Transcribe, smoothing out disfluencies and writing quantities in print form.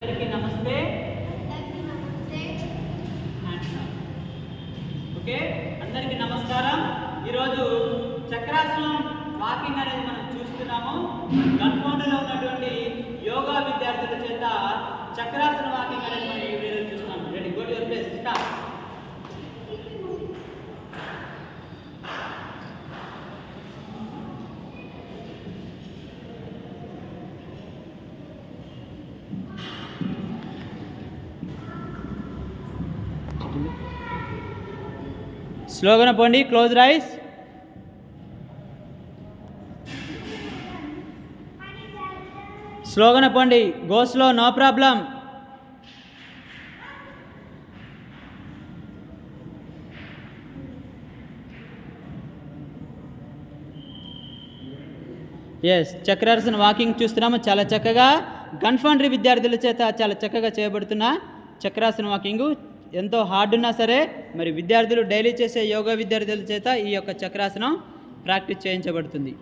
అందరికీ నమస్తే. ఓకే, అందరికీ నమస్కారం. ఈరోజు చక్రాసనం వాకింగ్ అనేది మనం చూస్తున్నాము. గన్పౌండ్లో ఉన్నటువంటి యోగా విద్యార్థుల చేత చక్రాసన వాకింగ్ అనేది మనం ఈ వీడియోలో చూస్తున్నాము. Ready, go to your place, start. స్లోగా పోండి, క్లోజ్ రైస్. స్లోగా పోండి, go slow, no problem. Yes, Chakrasana walking చూస్తున్నాము. చాలా చక్కగా గన్ఫౌండరీ విద్యార్థుల చేత చాలా చక్కగా చేయబడుతున్న చక్రాసన వాకింగ్. ఎంతో హార్డ్ ఉన్నా సరే మరి విద్యార్థులు డైలీ చేసే యోగా విద్యార్థుల చేత ఈ యొక్క చక్రాసనం ప్రాక్టీస్ చేయించబడుతుంది.